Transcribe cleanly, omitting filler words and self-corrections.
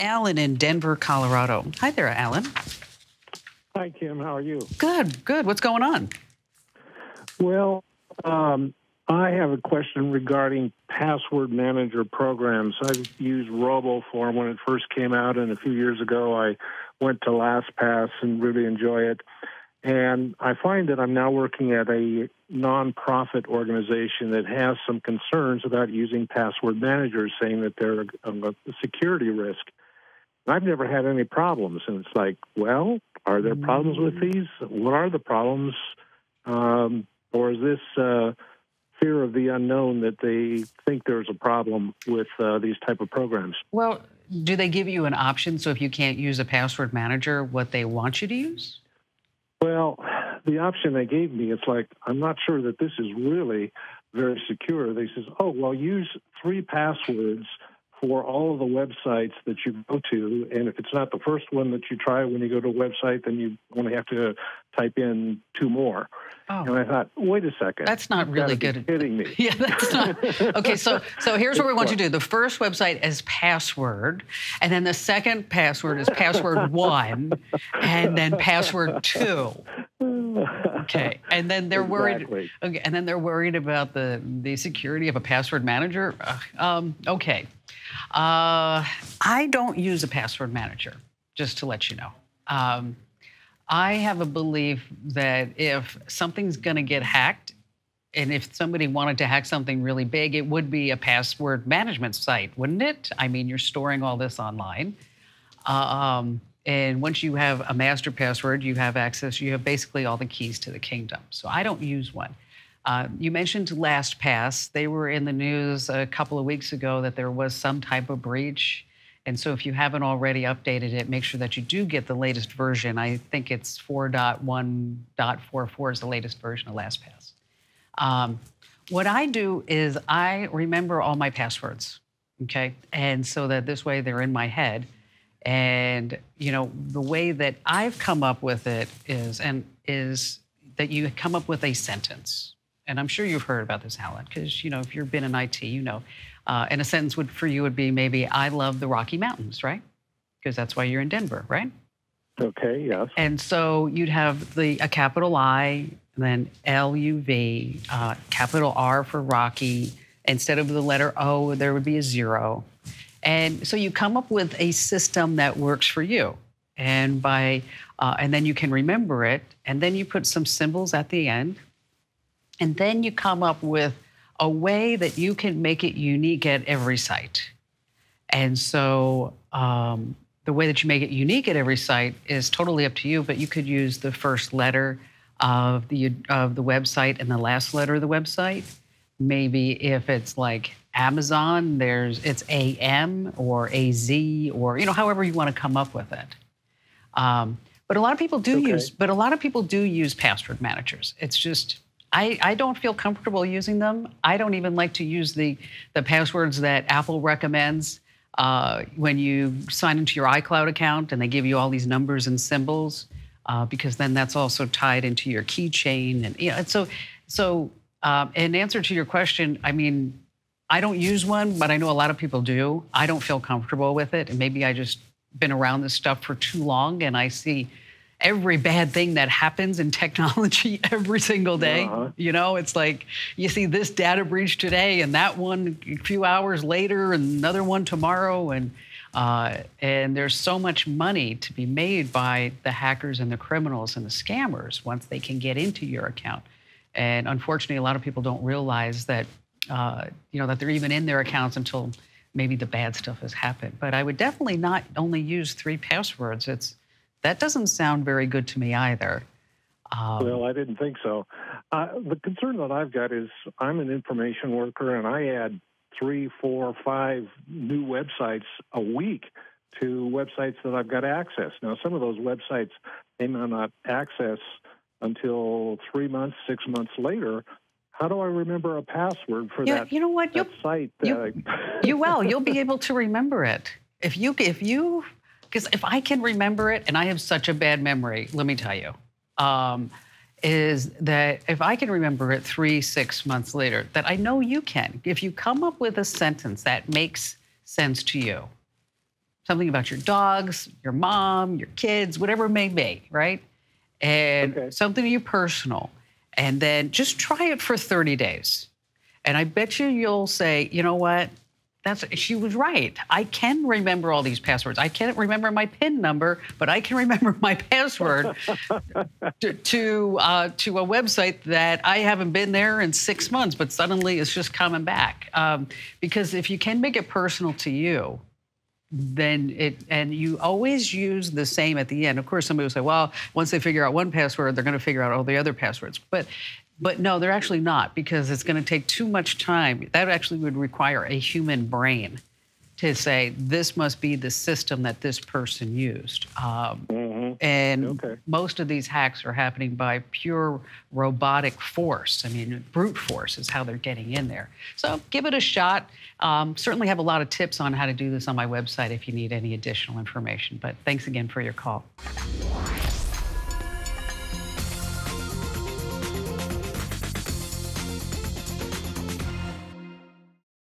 Alan in Denver, Colorado. Hi there, Alan. Hi, Kim. How are you? Good, good. What's going on? Well, I have a question regarding password manager programs. I've used RoboForm when it first came out, and a few years ago I went to LastPass and really enjoy it. And I find that I'm now working at a nonprofit organization that has some concerns about using password managers, saying that they're a security risk. I've never had any problems, and it's like, well, are there problems with these? What are the problems? Or is this fear of the unknown that they think there's a problem with these type of programs? Well, do they give you an option, so if you can't use a password manager, what they want you to use? Well, the option they gave me, it's like, I'm not sure that this is really very secure. They says, oh, well, use 3 passwords for all of the websites that you go to, and if it's not the first one that you try when you go to a website, then you only have to type in 2 more. Oh. And I thought, wait a second. That's not really good. Kidding me. Yeah, that's not. Okay, so here's what we want you to do. The first website is password, and then the second password is password 1, and then password 2. Okay, and then they're worried. Okay, and then they're worried about the security of a password manager. Okay. I don't use a password manager, just to let you know. I have a belief that if something's going to get hacked, and if somebody wanted to hack something really big, it would be a password management site, wouldn't it? I mean, you're storing all this online. And once you have a master password, you have access, you have basically all the keys to the kingdom. So I don't use one. You mentioned LastPass. They were in the news a couple of weeks ago that there was some type of breach. And so if you haven't already updated it, make sure that you do get the latest version. I think it's 4.1.44 is the latest version of LastPass. What I do is I remember all my passwords, okay? And so that this way they're in my head. And, you know, the way that I've come up with it is that you come up with a sentence. And I'm sure you've heard about this, Alan, because, you know, if you've been in IT, you know. And a sentence for you would be maybe, I love the Rocky Mountains, right? Because that's why you're in Denver, right? Okay, yes. And so you'd have a capital I, then L-U-V, capital R for Rocky. Instead of the letter O, there would be a 0. And so you come up with a system that works for you. And and then you can remember it. And then you put some symbols at the end. And then you come up with a way that you can make it unique at every site. And so the way that you make it unique at every site is totally up to you, but you could use the first letter of the website and the last letter of the website. Maybe if it's like Amazon, it's AM or AZ, or, you know, however you want to come up with it. But a lot of people do use password managers. It's just, I don't feel comfortable using them. I don't even like to use the passwords that Apple recommends when you sign into your iCloud account and they give you all these numbers and symbols, because then that's also tied into your keychain. And, you know, so in answer to your question, I mean, I don't use one, but I know a lot of people do. I don't feel comfortable with it. And maybe I just been around this stuff for too long, and I see every bad thing that happens in technology every single day. You know, it's like you see this data breach today and that one a few hours later and another one tomorrow. And there's so much money to be made by the hackers and the criminals and the scammers once they can get into your account. And unfortunately, a lot of people don't realize that, you know, that they're even in their accounts until maybe the bad stuff has happened. But I would definitely not only use 3 passwords. That doesn't sound very good to me either. Well, I didn't think so. The concern that I've got is I'm an information worker, and I add 3, 4, 5 new websites a week to websites that I've got access. Now, some of those websites they may not access until 3 months, 6 months later. How do I remember a password for that? You know what? That site. You'll be able to remember it because if I can remember it, and I have such a bad memory, let me tell you, is that if I can remember it 3, 6 months later, that I know you can. If you come up with a sentence that makes sense to you, something about your dogs, your mom, your kids, whatever it may be, right? And something to you personal. And then just try it for 30 days. And I bet you'll say, you know what? She was right. I can remember all these passwords. I can't remember my PIN number, but I can remember my password to a website that I haven't been there in 6 months, but suddenly it's just coming back. Because if you can make it personal to you, then and you always use the same at the end. Of course, somebody will say, well, once they figure out one password, they're going to figure out all the other passwords. But no, they're actually not, because it's going to take too much time. That actually would require a human brain to say, this must be the system that this person used. And most of these hacks are happening by pure robotic force. I mean, brute force is how they're getting in there. So give it a shot. Certainly have a lot of tips on how to do this on my website if you need any additional information. But thanks again for your call.